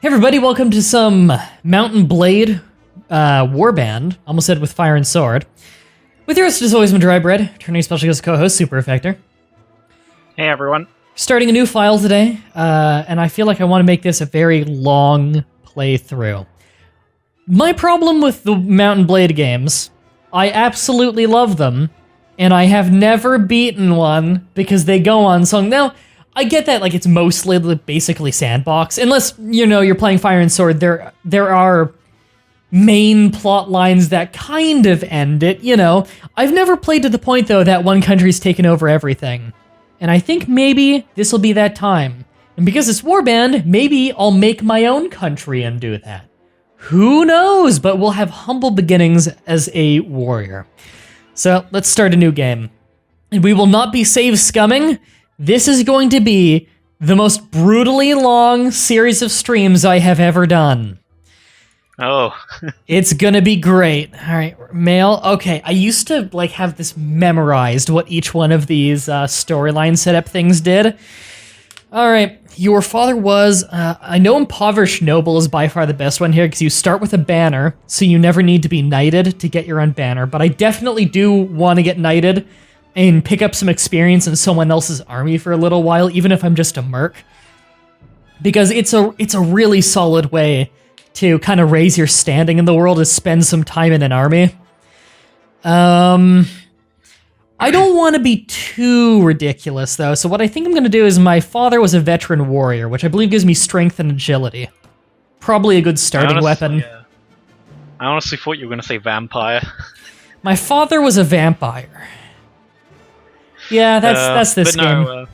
Hey everybody, welcome to some Mount and Blade Warband, almost said with fire and sword. With your host as always, Mah-Dry-Bread, turning special guest co-host, Super Effector. Hey everyone. Starting a new file today, and I feel like I want to make this a very long playthrough. My problem with the Mount and Blade games, I absolutely love them, and I have never beaten one because they go on so long. Now, I get that, like, it's mostly basically sandbox. Unless, you know, you're playing Fire and Sword, there are main plot lines that kind of end it, you know. I've never played to the point, though, that one country's taken over everything. And I think maybe this will be that time. And because it's Warband, maybe I'll make my own country and do that. Who knows? But we'll have humble beginnings as a warrior. So, let's start a new game. And we will not be save scumming. This is going to be the most brutally long series of streams I have ever done. Oh. It's gonna be great. All right, male. Okay, I used to like have this memorized, what each one of these storyline setup things did. All right, your father was, I know Impoverished Noble is by far the best one here because you start with a banner, so you never need to be knighted to get your own banner, but I definitely do want to get knighted and pick up some experience in someone else's army for a little while, even if I'm just a merc. Because it's a really solid way to kind of raise your standing in the world, is spend some time in an army. I don't want to be too ridiculous, though, so what I think I'm going to do is my father was a veteran warrior, which I believe gives me strength and agility. Probably a good starting weapon. Yeah. I honestly thought you were going to say vampire. My father was a vampire. Yeah, that's this game.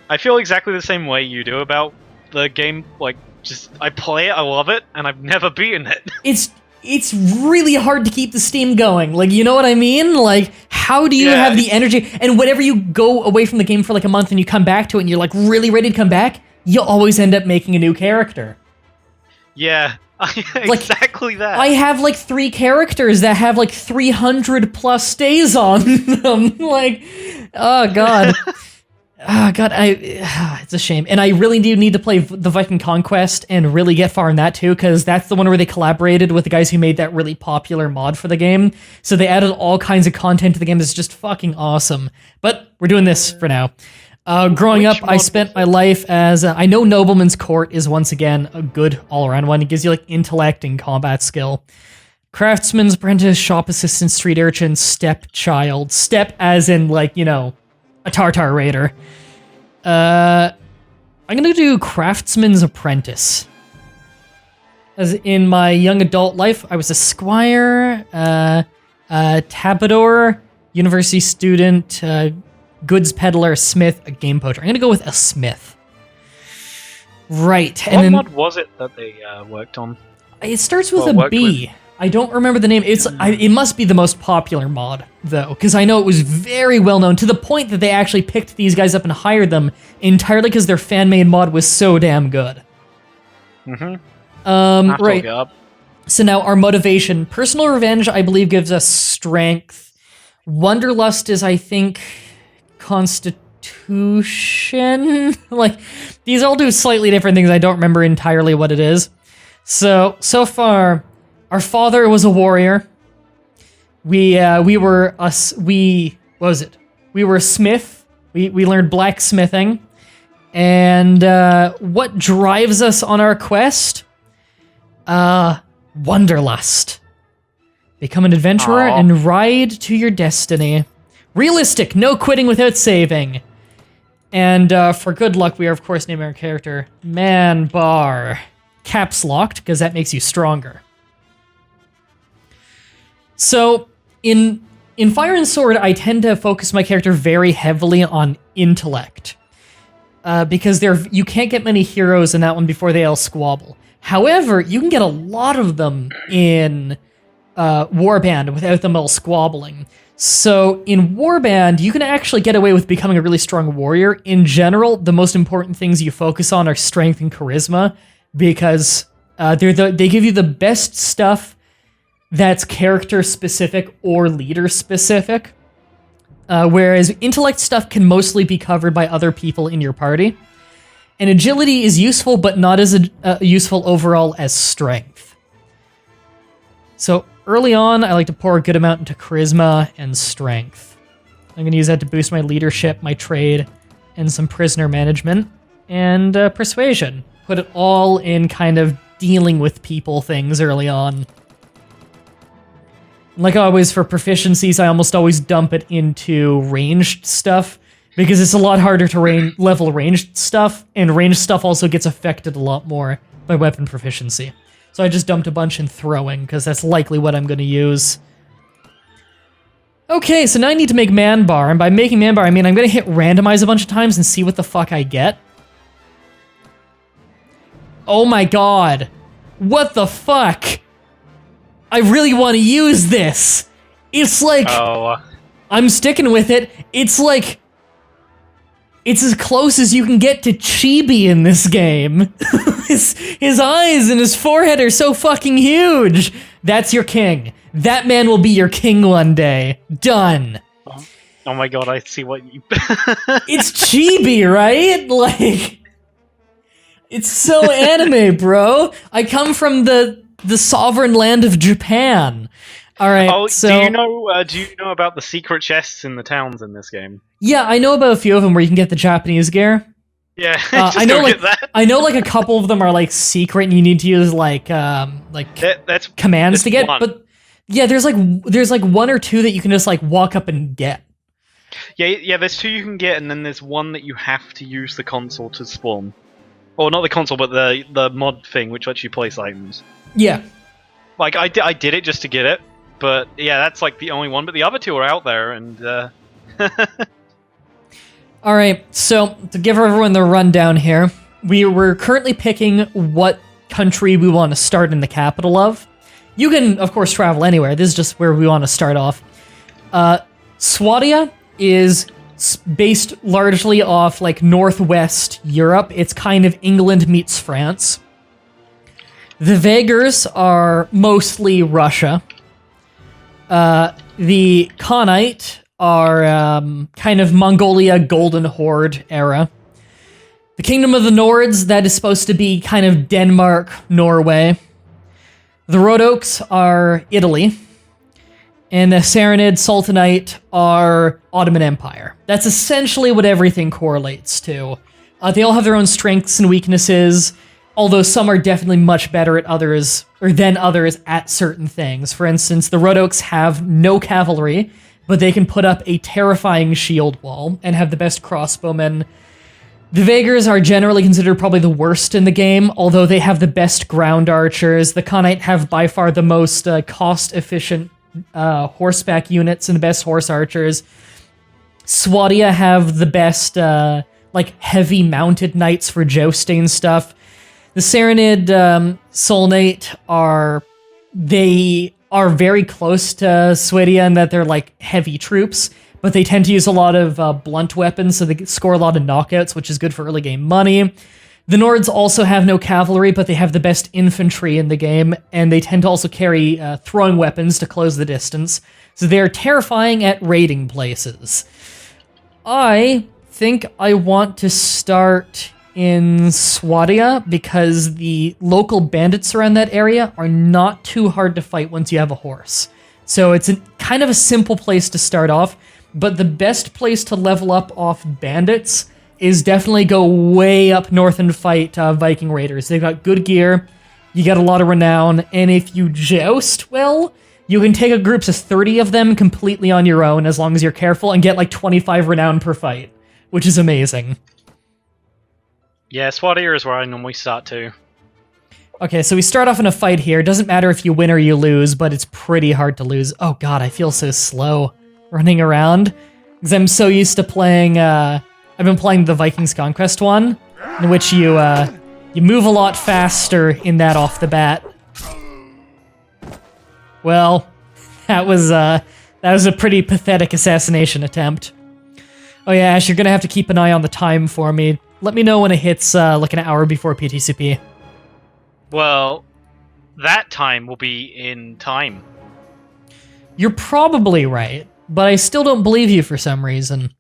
I feel exactly the same way you do about the game. Like, just I play it, I love it, and I've never beaten it. It's really hard to keep the steam going. Like, you know what I mean? Like, how do you have the energy? And whenever you go away from the game for like a month and you come back to it and you're like really ready to come back, you'll always end up making a new character. Yeah, exactly that. I have like 3 characters that have like 300 plus days on them. Like, oh god. Oh god, it's a shame. And I really do need to play the Viking Conquest and really get far in that too, because that's the one where they collaborated with the guys who made that really popular mod for the game. So they added all kinds of content to the game that's just fucking awesome. But we're doing this for now. Growing up, I spent my life as... I know Nobleman's Court is once again a good all-around one. It gives you like intellect and combat skill. Craftsman's Apprentice, Shop Assistant, Street Urchin, Stepchild. Step as in like, you know, a Tartar Raider. I'm gonna do Craftsman's Apprentice. As in my young adult life, I was a squire, tabador, university student, goods peddler, smith, a game poacher. I'm gonna go with a smith. Right. What mod was it that they worked on? It starts with a B. I don't remember the name. It must be the most popular mod, though, because I know it was very well known, to the point that they actually picked these guys up and hired them entirely because their fan-made mod was so damn good. Right. So now our motivation. Personal Revenge, I believe, gives us strength. Wanderlust is, I think, Constitution. Like, these all do slightly different things. I don't remember entirely what it is. So far... Our father was a warrior. We were a smith. We learned blacksmithing. And what drives us on our quest? Wanderlust. Become an adventurer and ride to your destiny. Realistic, no quitting without saving. And for good luck, we are of course naming our character Manbar. Caps locked, because that makes you stronger. So, in Fire and Sword, I tend to focus my character very heavily on intellect. Because you can't get many heroes in that one before they all squabble. However, you can get a lot of them in Warband without them all squabbling. So, in Warband, you can actually get away with becoming a really strong warrior. In general, the most important things you focus on are strength and charisma, because they give you the best stuff that's character-specific or leader-specific, whereas intellect stuff can mostly be covered by other people in your party. And agility is useful, but not as useful overall as strength. So early on, I like to pour a good amount into charisma and strength. I'm going to use that to boost my leadership, my trade, and some prisoner management, and persuasion. Put it all in kind of dealing with people things early on. Like always, for proficiencies, I almost always dump it into ranged stuff, because it's a lot harder to level ranged stuff, and ranged stuff also gets affected a lot more by weapon proficiency. So I just dumped a bunch in throwing, because that's likely what I'm going to use. Okay, so now I need to make man bar, and by making man bar, I mean I'm going to hit randomize a bunch of times and see what the fuck I get. Oh my god. What the fuck? I really want to use this. It's like... Oh. I'm sticking with it. It's like... It's as close as you can get to Chibi in this game. His eyes and his forehead are so fucking huge. That's your king. That man will be your king one day. Done. Oh my god, I see what you... It's Chibi, right? Like... It's so anime, bro. I come from the sovereign land of Japan. All right. Oh, so do you know about the secret chests in the towns in this game? Yeah, I know about a few of them where you can get the Japanese gear. Yeah, just I know, get that. I know, like a couple of them are like secret, and you need to use that's commands to get. One. But yeah, there's like one or two that you can just like walk up and get. Yeah. There's two you can get, and then there's one that you have to use the console to spawn. Or not the console, but the mod thing, which lets you place items. Yeah. Like, I did it just to get it, but yeah, that's like the only one, but the other two are out there, and... Alright, so, to give everyone the rundown here, we're currently picking what country we want to start in the capital of. You can, of course, travel anywhere. This is just where we want to start off. Swadia is... based largely off like northwest Europe. It's kind of England meets France. The Vagars are mostly Russia. The Khanite are kind of Mongolia Golden Horde era. The Kingdom of the Nords, that is supposed to be kind of Denmark, Norway. The Rhodokes are Italy. And the Saranid Sultanite are Ottoman Empire. That's essentially what everything correlates to. They all have their own strengths and weaknesses, although some are definitely much better at others, or than others at certain things. For instance, the Rhodokes have no cavalry, but they can put up a terrifying shield wall and have the best crossbowmen. The Vagars are generally considered probably the worst in the game, although they have the best ground archers. The Khanite have by far the most cost-efficient horseback units and the best horse archers. Swadia have the best heavy mounted knights for jousting stuff. The Saranid Solnate are very close to Swadia in that they're like heavy troops, but they tend to use a lot of blunt weapons, so they score a lot of knockouts, which is good for early game money. The Nords also have no cavalry, but they have the best infantry in the game, and they tend to also carry throwing weapons to close the distance, so they're terrifying at raiding places. I think I want to start in Swadia, because the local bandits around that area are not too hard to fight once you have a horse. So it's kind of a simple place to start off, but the best place to level up off bandits is definitely go way up north and fight Viking raiders. They've got good gear, you get a lot of renown, and if you joust well, you can take groups of 30 of them completely on your own as long as you're careful and get like 25 renown per fight, which is amazing. Yeah, Swadia is where I normally start too. Okay, so we start off in a fight here. Doesn't matter if you win or you lose, but it's pretty hard to lose. Oh god, I feel so slow running around, because I'm so used to playing... I've been playing the Vikings Conquest one, in which you move a lot faster in that off the bat. Well, that was a pretty pathetic assassination attempt. Oh yeah, Ash, you're gonna have to keep an eye on the time for me. Let me know when it hits like an hour before PTCP. Well, that time will be in time. You're probably right, but I still don't believe you for some reason.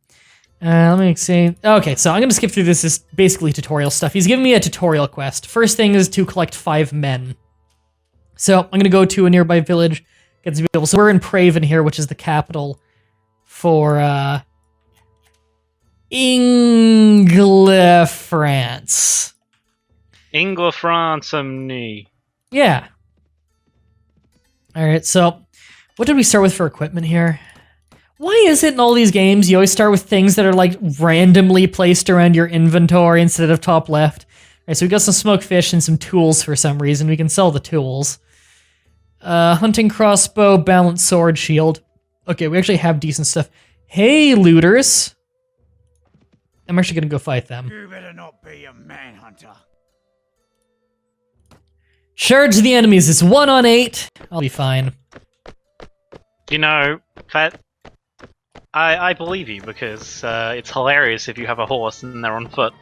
Let me see. Okay, so I'm going to skip through this. This is basically tutorial stuff. He's giving me a tutorial quest. First thing is to collect 5 men. So I'm going to go to a nearby village, get some people. So we're in Praven here, which is the capital for Ingle, France. Ingle, France, Yeah. Alright, so what did we start with for equipment here? Why is it in all these games you always start with things that are like randomly placed around your inventory instead of top left? Alright, so we got some smoked fish and some tools for some reason. We can sell the tools. Hunting crossbow, balanced sword, shield. Okay, we actually have decent stuff. Hey, looters. I'm actually gonna go fight them. You better not be a manhunter. Charge the enemies. It's 1 on 8. I'll be fine. You know, Fat, I believe you because it's hilarious if you have a horse and they're on foot.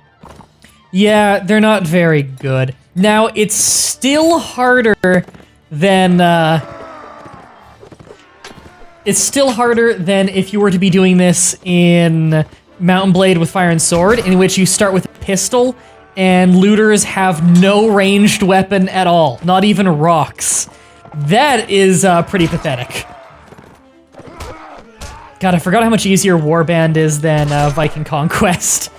Yeah, they're not very good. Now, it's still harder than if you were to be doing this in Mount and Blade with Fire and Sword, in which you start with a pistol, and looters have no ranged weapon at all, not even rocks. That is pretty pathetic. God, I forgot how much easier Warband is than Viking Conquest.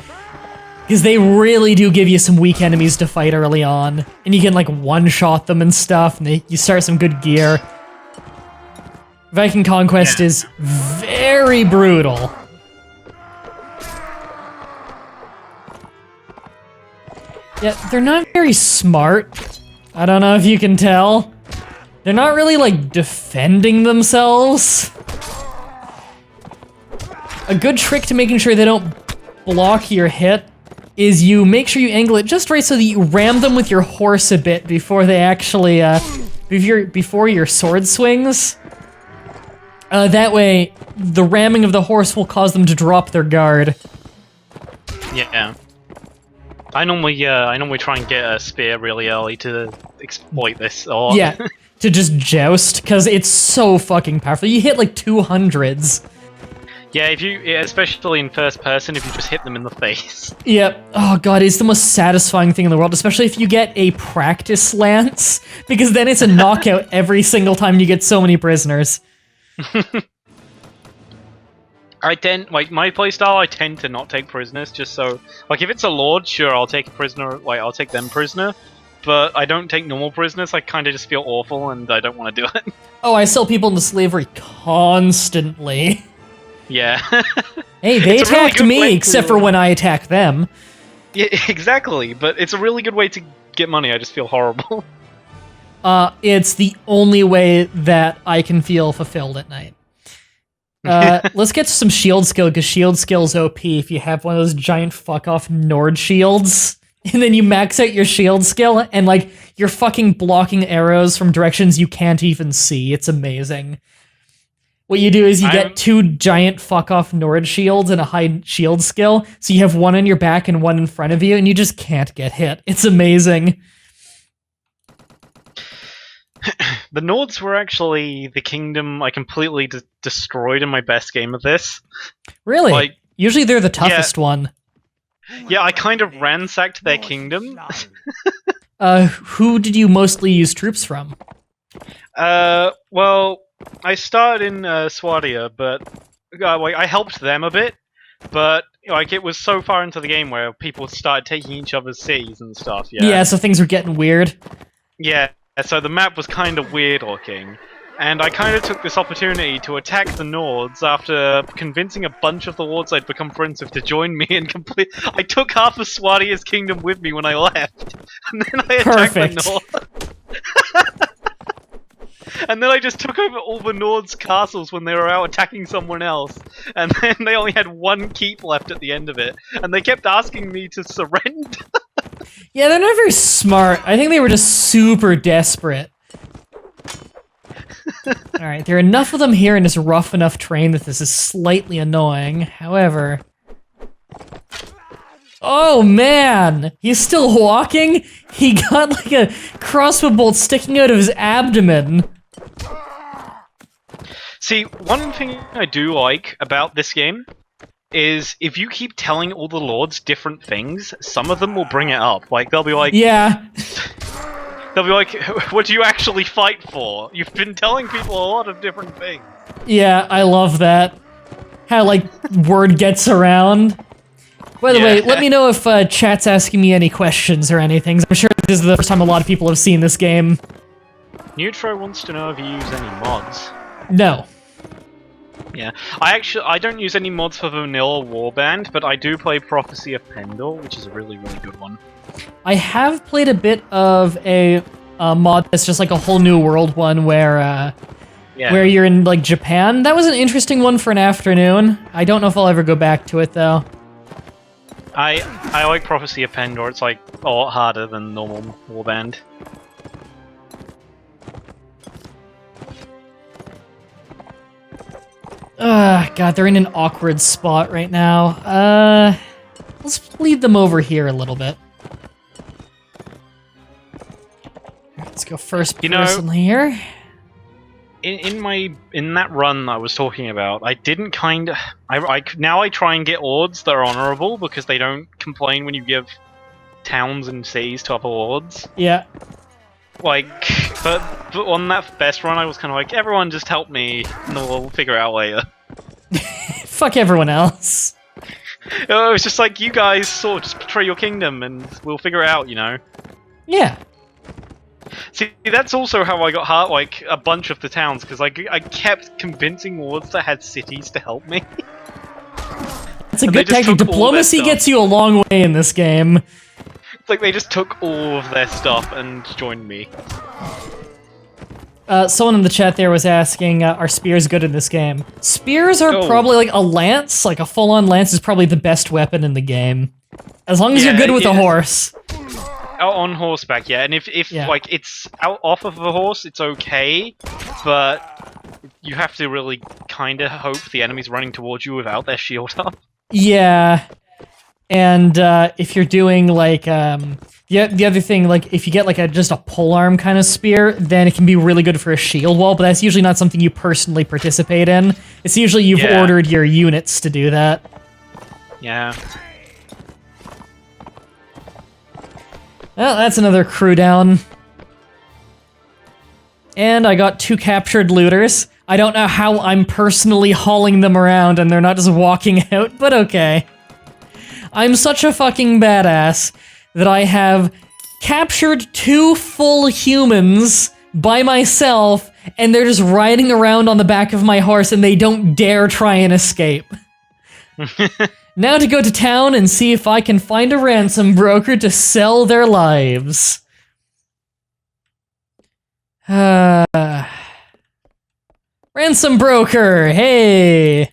Because they really do give you some weak enemies to fight early on. And you can like one-shot them and stuff, and you start some good gear. Viking Conquest is very brutal. Yeah, they're not very smart. I don't know if you can tell. They're not really like defending themselves. A good trick to making sure they don't block your hit is you make sure you angle it just right so that you ram them with your horse a bit before they actually, before your sword swings. That way, the ramming of the horse will cause them to drop their guard. Yeah. I normally try and get a spear really early to exploit this. Or Yeah, to just joust, because it's so fucking powerful. You hit like 200s. Yeah, especially in first person, if you just hit them in the face. Yep. Oh god, it's the most satisfying thing in the world, especially if you get a practice lance, because then it's a knockout every single time you get so many prisoners. My playstyle, I tend to not take prisoners, just so, like, if it's a lord, sure, I'll take a prisoner, like, I'll take them prisoner, but I don't take normal prisoners. I kind of just feel awful, and I don't want to do it. Oh, I sell people into slavery constantly. Yeah. Hey, they attacked me, except for when I attack them. Yeah, exactly, but it's a really good way to get money. I just feel horrible. It's the only way that I can feel fulfilled at night. Let's get to some shield skill, because shield skill's OP if you have one of those giant fuck-off Nord shields. And then you max out your shield skill, and like, you're fucking blocking arrows from directions you can't even see. It's amazing. What you do is you get 2 giant fuck-off Nord shields and a high shield skill, so you have one on your back and one in front of you, and you just can't get hit. It's amazing. The Nords were actually the kingdom I completely destroyed in my best game of this. Really? Like, usually they're the toughest one. Yeah, I kind of ransacked their kingdom. Who did you mostly use troops from? Well, I started in Swadia, but I helped them a bit, but like it was so far into the game where people started taking each other's cities and stuff. Yeah, so things were getting weird. Yeah, so the map was kind of weird looking, and I kind of took this opportunity to attack the Nords after convincing a bunch of the lords I'd become friends with to join me and complete. I took half of Swadia's kingdom with me when I left, and then I attacked the Nords. And then I just took over all the Nords' castles when they were out attacking someone else. And then they only had 1 keep left at the end of it. And they kept asking me to surrender. Yeah, they're not very smart. I think they were just super desperate. Alright, there are enough of them here in this rough enough terrain that this is slightly annoying. However... Oh man! He's still walking? He got like a crossbow bolt sticking out of his abdomen. See, one thing I do like about this game is if you keep telling all the lords different things, some of them will bring it up. Like they'll be like, Yeah. they'll be like, "What do you actually fight for? You've been telling people a lot of different things." Yeah, I love that. How, like, word gets around. By the way, let me know if chat's asking me any questions or anything. I'm sure this is the first time a lot of people have seen this game. Neutro wants to know if you use any mods. No. Yeah, I don't use any mods for Vanilla Warband, but I do play Prophecy of Pendor, which is a really, really good one. I have played a bit of a mod that's just like a whole new world one where you're in like Japan. That was an interesting one for an afternoon. I don't know if I'll ever go back to it though. I like Prophecy of Pendor. It's like a lot harder than normal Warband. God, they're in an awkward spot right now. Let's lead them over here a little bit. Let's go first person here. In that run I was talking about, I didn't now I try and get lords that are honorable because they don't complain when you give towns and cities to other lords. Yeah. Like, but on that best run, I was kind of like, everyone just help me, and we'll figure it out later. Fuck everyone else. It was just like, you guys sort of just betray your kingdom, and we'll figure it out, you know? Yeah. See, that's also how I got like a bunch of the towns, because I kept convincing lords that had cities to help me. It's a good tactic. Diplomacy gets you a long way in this game. It's like they just took all of their stuff and joined me. Someone in the chat there was asking, are spears good in this game? Spears are probably like a lance, like a full-on lance is probably the best weapon in the game. As long as you're good with a horse. Out on horseback, yeah, and if like it's out off of a horse, it's okay, but you have to really kind of hope the enemy's running towards you without their shield up. Yeah. And if you're doing like the other thing, like if you get like just a polearm kind of spear, then it can be really good for a shield wall, but that's usually not something you personally participate in. It's usually you've ordered your units to do that. Yeah. Well, that's another crew down. And I got 2 captured looters. I don't know how I'm personally hauling them around and they're not just walking out, but okay. I'm such a fucking badass that I have captured 2 full humans by myself and they're just riding around on the back of my horse and they don't dare try and escape. Now to go to town and see if I can find a ransom broker to sell their lives. Ransom broker, hey!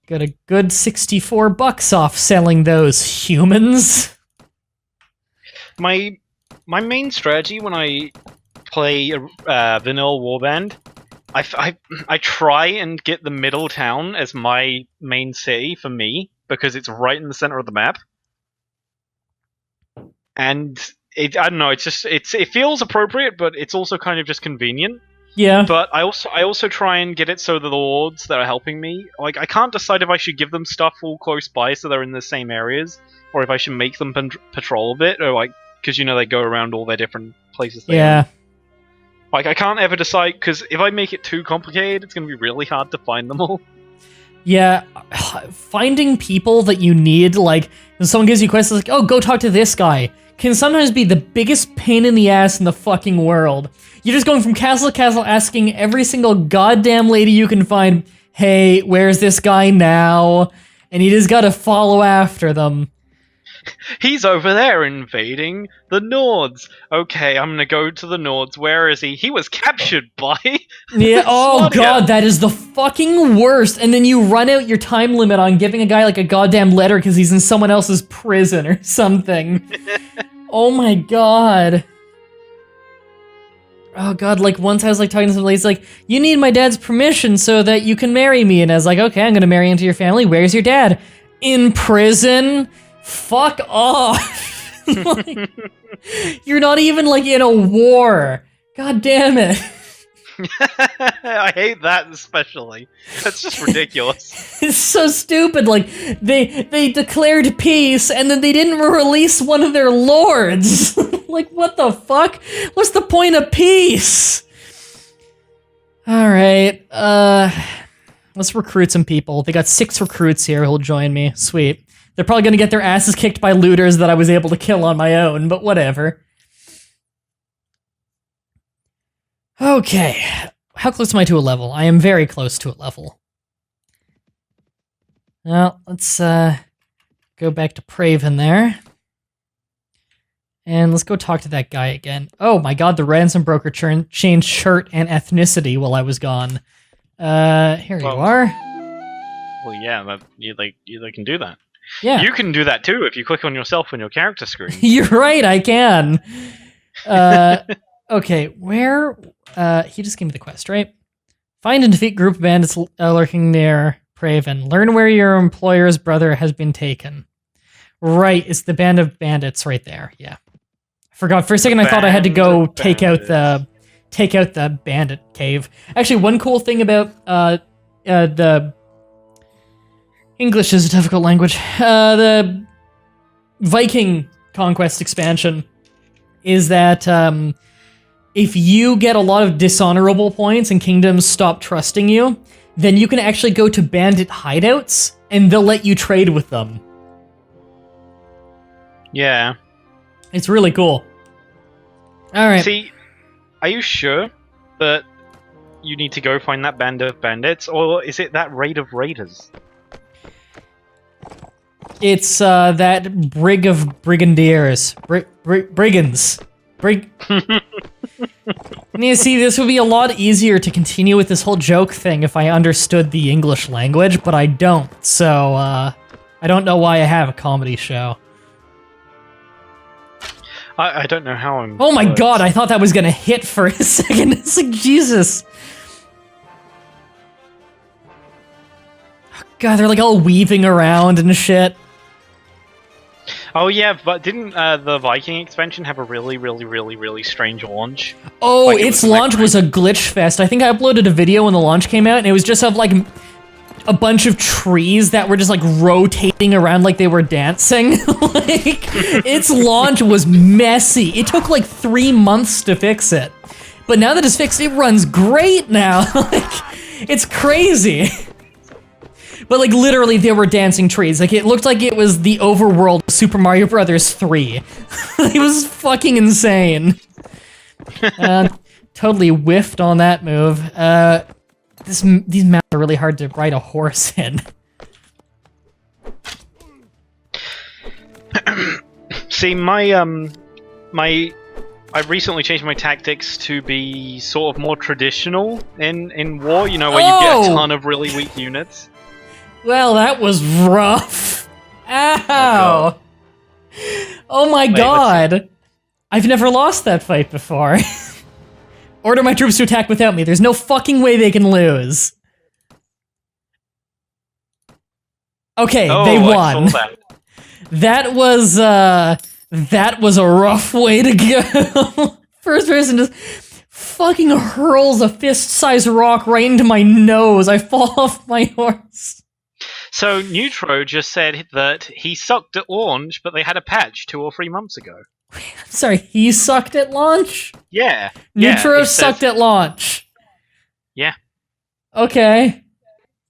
Got a good 64 bucks off selling those humans. My main strategy when I play Vanilla Warband, I try and get the middle town as my main city for me because it's right in the center of the map, and I don't know. It feels appropriate, but it's also kind of just convenient. Yeah. But I also try and get it so the lords that are helping me, like I can't decide if I should give them stuff all close by so they're in the same areas, or if I should make them patrol a bit, or like because you know they go around all their different places. Yeah. Like, I can't ever decide, because if I make it too complicated, it's going to be really hard to find them all. Yeah, finding people that you need, like, when someone gives you quests, like, oh, go talk to this guy, can sometimes be the biggest pain in the ass in the fucking world. You're just going from castle to castle asking every single goddamn lady you can find, hey, where's this guy now? And you just gotta follow after them. He's over there invading the Nords. Okay, I'm gonna go to the Nords. Where is he? He was captured by... Yeah, oh god, that is the fucking worst. And then you run out your time limit on giving a guy like a goddamn letter because he's in someone else's prison or something. Oh my god. Oh god, like once I was like talking to somebody, it's like, you need my dad's permission so that you can marry me. And I was like, okay, I'm gonna marry into your family. Where's your dad? In prison? Fuck off. Like, you're not even like in a war. God damn it. I hate that especially. That's just ridiculous. It's so stupid. Like they declared peace and then they didn't release one of their lords. Like what the fuck? What's the point of peace? All right. Let's recruit some people. They got 6 recruits here who'll join me. Sweet. They're probably gonna get their asses kicked by looters that I was able to kill on my own, but whatever. Okay. How close am I to a level? I am very close to a level. Well, let's go back to Praven there. And let's go talk to that guy again. Oh my god, the ransom broker changed shirt and ethnicity while I was gone. Here you are. Well, yeah, they can do that. Yeah. You can do that too if you click on yourself on your character screen. You're right, I can. Okay, where... he just gave me the quest, right? Find and defeat group of bandits lurking near Praven. Learn where your employer's brother has been taken. Right, it's the band of bandits right there. Yeah, I forgot for a second. I thought I had to go take out the bandit cave. Actually, one cool thing about the English is a difficult language. The Viking Conquest expansion is that if you get a lot of dishonorable points and kingdoms stop trusting you, then you can actually go to bandit hideouts and they'll let you trade with them. Yeah. It's really cool. Alright. See, are you sure that you need to go find that band of bandits, or is it that raid of raiders? It's that brig of brigandiers. Brigands. You see, this would be a lot easier to continue with this whole joke thing if I understood the English language, but I don't, so, I don't know why I have a comedy show. I don't know how I'm... Oh my god, I thought that was gonna hit for a second. It's like, Jesus. God, they're like all weaving around and shit. Oh yeah, but didn't the Viking expansion have a really strange launch? Oh, Like, its launch was a glitch fest. I think I uploaded a video when the launch came out, and it was just of like a bunch of trees that were just like rotating around like they were dancing. Like, its launch was messy. It took like 3 months to fix it. But now that it's fixed, it runs great now. Like, it's crazy. But like literally they were dancing trees. Like it looked like it was the overworld of Super Mario Brothers 3. It was fucking insane. Totally whiffed on that move. These maps are really hard to ride a horse in. See, I recently changed my tactics to be sort of more traditional in war, you know, where you get a ton of really weak units. Well, that was rough. Ow! Oh my god! I've never lost that fight before. Order my troops to attack without me. There's no fucking way they can lose. Okay, they won. That was a rough way to go. First person just fucking hurls a fist-sized rock right into my nose. I fall off my horse. So Neutro just said that he sucked at launch, but they had a patch 2 or 3 months ago. Sorry, he sucked at launch? Yeah. Neutro sucked at launch. Yeah. Okay.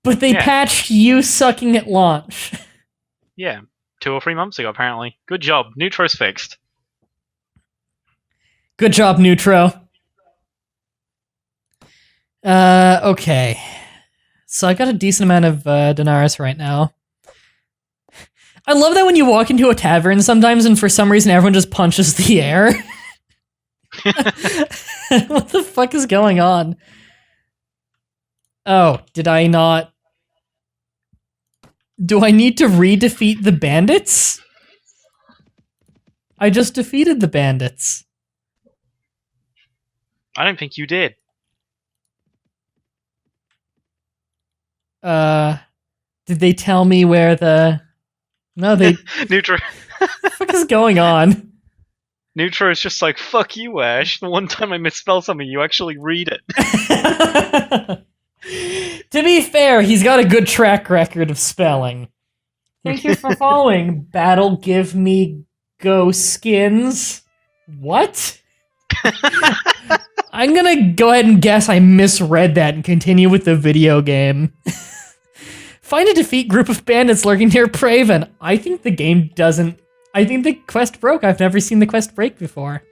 But they patched you sucking at launch. Yeah. 2 or 3 months ago, apparently. Good job. Neutro's fixed. Good job, Neutro. Okay. So I got a decent amount of Denaris right now. I love that when you walk into a tavern sometimes and for some reason everyone just punches the air. What the fuck is going on? Oh, did I not... Do I need to re-defeat the bandits? I just defeated the bandits. I don't think you did. Did they tell me where the... No, they... Neutro. What the fuck is going on? Neutro is just like, fuck you, Ash. The one time I misspell something, you actually read it. To be fair, he's got a good track record of spelling. Thank you for following. Battle Give Me Go Skins. What? I'm gonna go ahead and guess I misread that and continue with the video game. Find a defeat group of bandits lurking near Praven. I think the game doesn't... I think the quest broke. I've never seen the quest break before.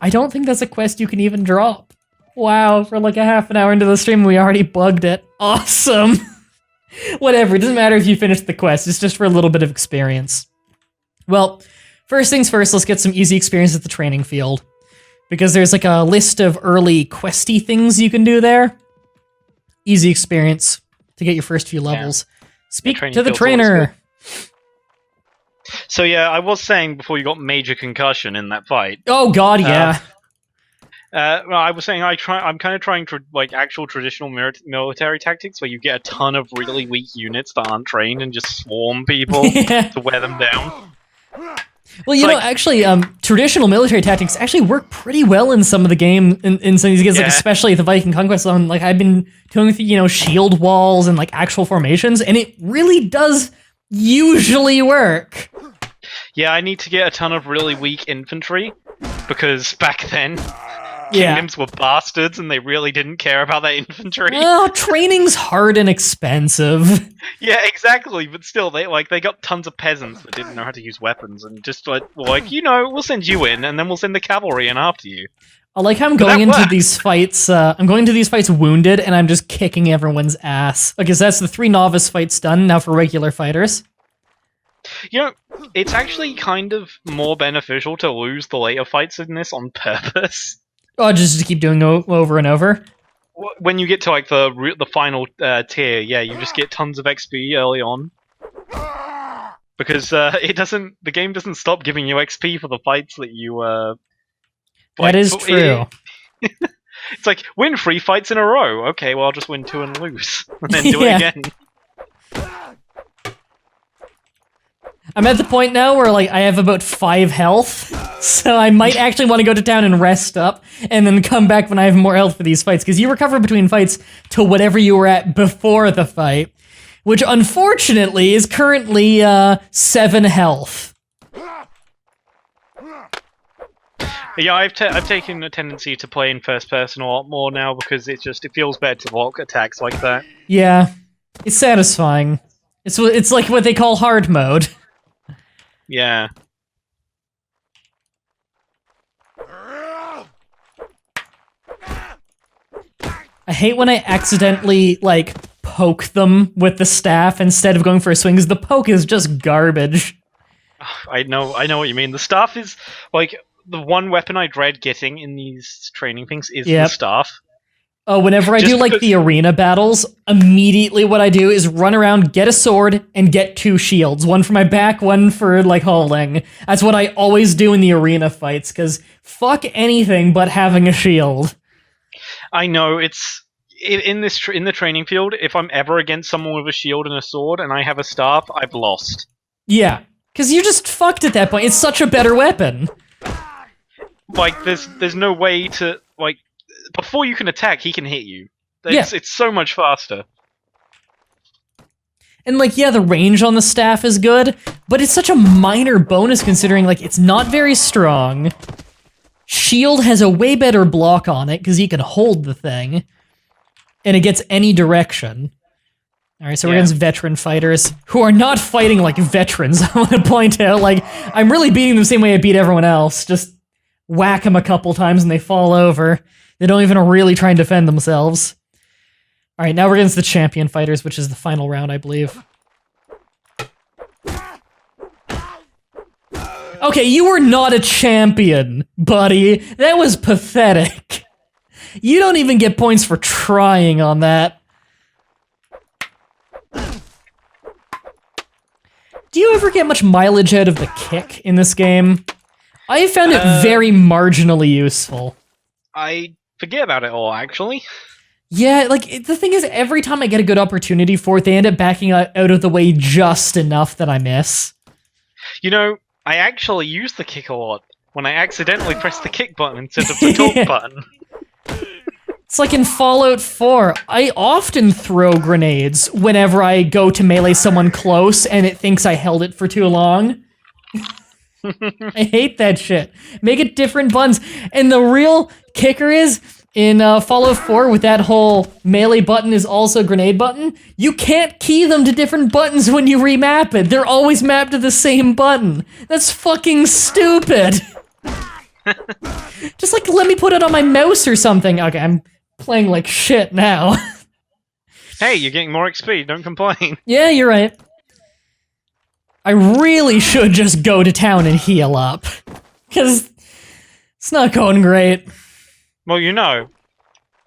I don't think that's a quest you can even drop. Wow, for like a half an hour into the stream, we already bugged it. Awesome. Whatever, it doesn't matter if you finish the quest. It's just for a little bit of experience. Well, first things first, let's get some easy experience at the training field. Because there's like a list of early questy things you can do there. Easy experience to get your first few levels. Yeah. Speak to the trainer. So yeah, I was saying before you got major concussion in that fight. Oh god, yeah. Well, I was saying I'm kind of trying to like actual traditional military tactics where you get a ton of really weak units that aren't trained and just swarm people to wear them down. Well, you know, actually, traditional military tactics actually work pretty well in some of the game, in some of these games, like especially the Viking Conquest Zone. Like I've been doing with, you know, shield walls and like actual formations, and it really does usually work. Yeah, I need to get a ton of really weak infantry because back then kingdoms were bastards and they really didn't care about their infantry. Well, training's hard and expensive. Yeah, exactly. But still, they got tons of peasants that didn't know how to use weapons and just like you know, we'll send you in and then we'll send the cavalry in after you. I like how I'm going into these fights. I'm going to these fights wounded and I'm just kicking everyone's ass. Because that's the 3 novice fights done now for regular fighters. You know, it's actually kind of more beneficial to lose the later fights in this on purpose. Oh, just to keep doing over and over? When you get to like the final tier, yeah, you just get tons of XP early on. Because the game doesn't stop giving you XP for the fights that you that is true. It's like, win 3 fights in a row. Okay, well I'll just win 2 and lose. And then do it again. I'm at the point now where like I have about 5 health, so I might actually want to go to town and rest up, and then come back when I have more health for these fights, because you recover between fights to whatever you were at before the fight, which unfortunately is currently 7 health. Yeah, I've taken a tendency to play in first person a lot more now because it feels better to block attacks like that. Yeah, it's satisfying. It's like what they call hard mode. Yeah. I hate when I accidentally, like, poke them with the staff instead of going for a swing, because the poke is just garbage. I know what you mean. The staff is, like, the one weapon I dread getting in these training things is the staff. Oh, whenever I do, like, the arena battles, immediately what I do is run around, get a sword, and get 2 shields. One for my back, one for, like, holding. That's what I always do in the arena fights, because fuck anything but having a shield. I know, it's... In the training field, if I'm ever against someone with a shield and a sword, and I have a staff, I've lost. Yeah. Because you're just fucked at that point. It's such a better weapon. Like, there's no way to, like... Before you can attack, he can hit you. It's so much faster. And, like, yeah, the range on the staff is good, but it's such a minor bonus considering, like, it's not very strong. Shield has a way better block on it, because he can hold the thing. And it gets any direction. Alright, so we're against veteran fighters, who are not fighting like veterans, I want to point out. Like, I'm really beating them the same way I beat everyone else. Just whack them a couple times and they fall over. They don't even really try and defend themselves. Alright, now we're against the champion fighters, which is the final round, I believe. Okay, you were not a champion, buddy. That was pathetic. You don't even get points for trying on that. Do you ever get much mileage out of the kick in this game? I found it very marginally useful. I forget about it all, actually. Yeah, like, the thing is, every time I get a good opportunity for it, they end up backing out of the way just enough that I miss. You know, I actually use the kick a lot when I accidentally press the kick button instead of the talk button. It's like in Fallout 4, I often throw grenades whenever I go to melee someone close and it thinks I held it for too long. I hate that shit. Make it different buttons. And the real kicker is, in Fallout 4, with that whole melee button is also grenade button, you can't key them to different buttons when you remap it. They're always mapped to the same button. That's fucking stupid. Just like, let me put it on my mouse or something. Okay, I'm playing like shit now. Hey, you're getting more XP, don't complain. Yeah, you're right. I really should just go to town and heal up. Because it's not going great. Well, you know,